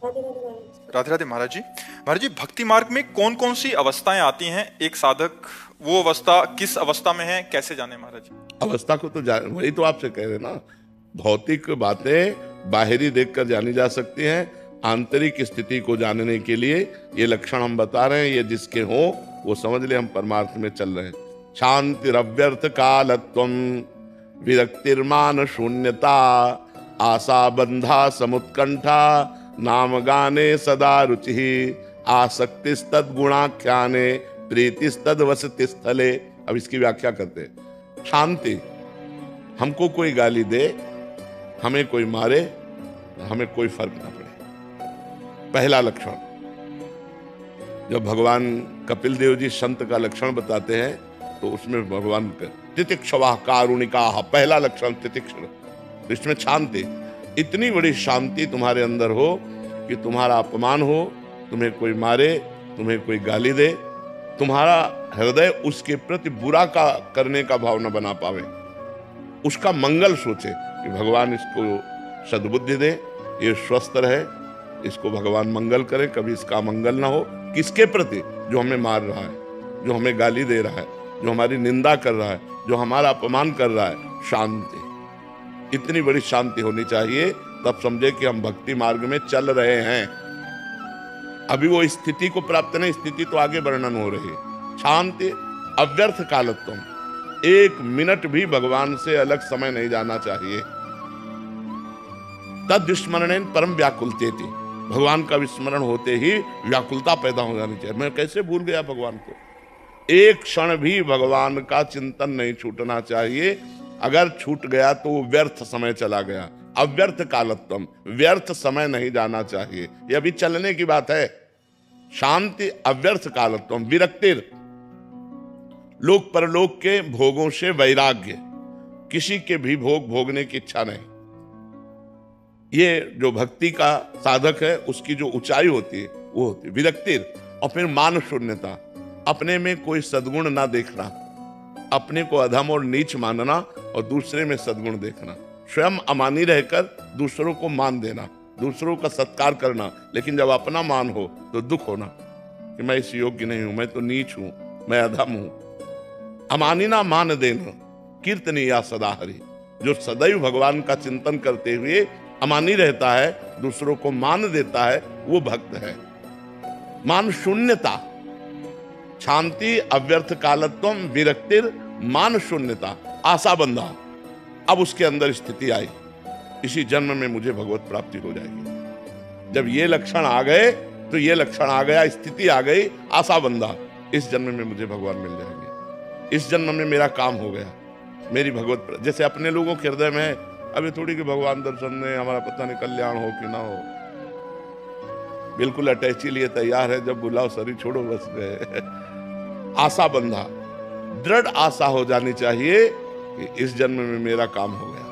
राधे राधे महाराज। राधे राधे महाराज जी। महाराज जी, भक्ति मार्ग में कौन कौन सी अवस्थाएं आती हैं? एक साधक वो अवस्था किस अवस्था में है, कैसे जाने महाराज जी? अवस्था को तो वही तो आपसे कह रहे ना, भौतिक बातें बाहरी देखकर जानी जा सकती हैं, आंतरिक स्थिति को जानने के लिए ये लक्षण हम बता रहे हैं। ये जिसके हो वो समझ ले हम परमार्थ में चल रहे हैं। शांतिरव्यर्थ कालत्वम, विरक्तिर्मान शून्यता, आशा बंधा समुत्कंठा, नाम गाने सदा रुचि, आसक्तिस्तद गुणाख्याने, प्रीतिस्तद वसति स्थले। अब इसकी व्याख्या करते हैं। शांति, हमको कोई गाली दे, हमें कोई मारे, हमें कोई फर्क ना पड़े, पहला लक्षण। जब भगवान कपिल देव जी संत का लक्षण बताते हैं तो उसमें भगवान तितिक्षवा कारुणिका, पहला लक्षण तितिक्षण, इसमें शांति। इतनी बड़ी शांति तुम्हारे अंदर हो कि तुम्हारा अपमान हो, तुम्हें कोई मारे, तुम्हें कोई गाली दे, तुम्हारा हृदय उसके प्रति बुरा का करने का भाव न बना पावे, उसका मंगल सोचे कि भगवान इसको सद्बुद्धि दे, ये स्वस्थ रहे, इसको भगवान मंगल करे, कभी इसका मंगल ना हो। किसके प्रति? जो हमें मार रहा है, जो हमें गाली दे रहा है, जो हमारी निंदा कर रहा है, जो हमारा अपमान कर रहा है। शांति, इतनी बड़ी शांति होनी चाहिए, तब समझे कि हम भक्ति मार्ग में चल रहे हैं। अभी वो स्थिति को प्राप्त नहीं, स्थिति तो आगे वर्णन हो रही है। शांति अव्यर्थ कालत्वम, एक मिनट भी भगवान से अलग समय नहीं जाना चाहिए। तद विस्मरणेन परम व्याकुलतेति, भगवान का विस्मरण होते ही व्याकुलता पैदा हो जानी चाहिए। मैं कैसे भूल गया भगवान को? एक क्षण भी भगवान का चिंतन नहीं छूटना चाहिए। अगर छूट गया तो वो व्यर्थ समय चला गया। अव्यर्थ कालत्वम, व्यर्थ समय नहीं जाना चाहिए। ये अभी चलने की बात है। शांति अव्यर्थ कालत्वम, विरक्तिर, लोक परलोक के भोगों से वैराग्य, किसी के भी भोग भोगने की इच्छा नहीं। ये जो भक्ति का साधक है उसकी जो ऊंचाई होती है वो होती है विरक्तिर। और फिर मान शून्यता, अपने में कोई सद्गुण ना देखना, अपने को अधम और नीच मानना और दूसरे में सद्गुण देखना, स्वयं अमानी रहकर दूसरों को मान देना, दूसरों का सत्कार करना, लेकिन जब अपना मान हो तो दुख होना कि मैं इस योग्य नहीं हूं, मैं तो नीच हूं, मैं अधम हूं। अमानी ना मान देना, कीर्तनीया सदा हरि, जो सदैव भगवान का चिंतन करते हुए अमानी रहता है, दूसरों को मान देता है, वो भक्त है। मान शून्यता, शांति अव्यर्थ कालत्वम, विरक्तिर, मान शून्यता, आशा बंधा। अब उसके अंदर स्थिति आई, इसी जन्म में मुझे भगवत प्राप्ति हो जाएगी। जब ये लक्षण आ गए तो ये लक्षण आ गया, स्थिति आ गई, आशा बंधा, इस जन्म में मुझे भगवान मिल जाएंगे, इस जन्म में मेरा काम हो गया, मेरी भगवत। जैसे अपने लोगों के हृदय में अभी थोड़ी कि भगवान दर्शन में हमारा पता नहीं कल्याण हो कि ना हो, बिल्कुल अटैची लिए तैयार है, जब बुलाओ शरीर छोड़ो बस गए। आशा बंधा, दृढ़ आशा हो जानी चाहिए कि इस जन्म में मेरा काम हो गया।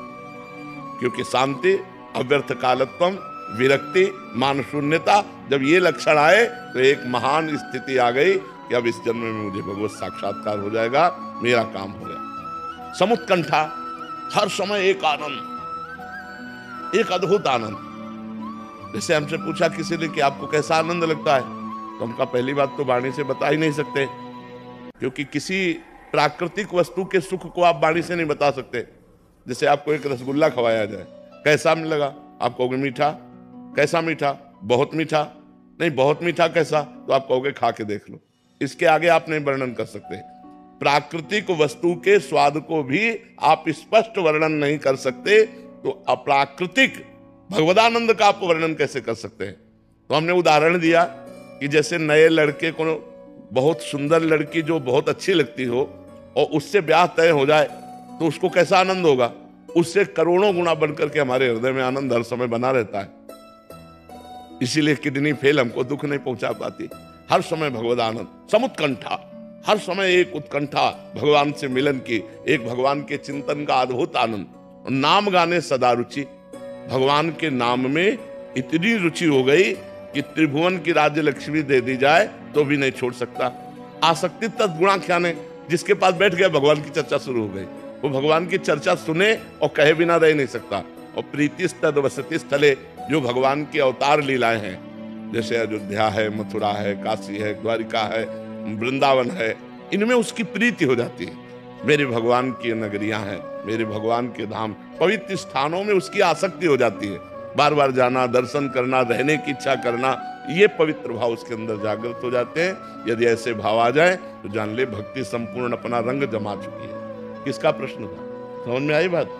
क्योंकि शांति अव्यर्थ कालत्वम, विरक्ति, मान शून्यता, जब ये लक्षण आए तो एक महान स्थिति आ गई कि अब इस जन्म में मुझे भगवत साक्षात्कार हो जाएगा, मेरा काम हो गया। समुत्कंठा, हर समय एक आनंद, एक अद्भुत आनंद। जैसे हमसे पूछा किसी ने कि आपको कैसा आनंद लगता है, तो हम कहा पहली बात तो वाणी से बता ही नहीं सकते, क्योंकि किसी प्राकृतिक वस्तु के सुख को आप वाणी से नहीं बता सकते। जैसे आपको एक रसगुल्ला खवाया जाए, कैसा लगा? आप कहोगे मीठा। कैसा मीठा? बहुत मीठा। नहीं, बहुत मीठा कैसा? तो आप कहोगे खा के देख लो। इसके आगे आप नहीं वर्णन कर सकते। प्राकृतिक वस्तु के स्वाद को भी आप स्पष्ट वर्णन नहीं कर सकते, तो अप्राकृतिक भगवदानंद का आप वर्णन कैसे कर सकते हैं? तो हमने उदाहरण दिया कि जैसे नए लड़के को बहुत सुंदर लड़की जो बहुत अच्छी लगती हो और उससे ब्याह तय हो जाए तो उसको कैसा आनंद होगा? उससे करोड़ों गुना बनकर के हमारे हृदय में आनंद हर समय बना रहता है। इसीलिए किडनी फेल हमको दुख नहीं पहुंचा पाती। हर समय भगवद आनंद, समुत्कंठा, हर समय एक उत्कंठा भगवान से मिलन की, एक भगवान के चिंतन का अद्भुत आनंद। नाम गाने सदा रुचि, भगवान के नाम में इतनी रुचि हो गई कि त्रिभुवन की राज्य लक्ष्मी दे दी जाए तो भी नहीं छोड़ सकता। आसक्ति तद्गुणाख्याने, जिसके पास बैठ गया भगवान की चर्चा शुरू हो गई, वो भगवान की चर्चा सुने और कहे बिना रह नहीं सकता। और प्रीतिस्तद वसति स्थले, जो भगवान की अवतार लीलाएं हैं, जैसे अयोध्या है, मथुरा है, काशी है, द्वारिका है, वृंदावन है, इनमें उसकी प्रीति हो जाती है। मेरे भगवान की नगरियां हैं, मेरे भगवान के धाम, पवित्र स्थानों में उसकी आसक्ति हो जाती है। बार बार जाना, दर्शन करना, रहने की इच्छा करना, ये पवित्र भाव उसके अंदर जागृत हो जाते हैं। यदि ऐसे भाव आ जाए तो जान ले भक्ति संपूर्ण अपना रंग जमा चुकी है। किसका प्रश्न था? समझ में आई बात?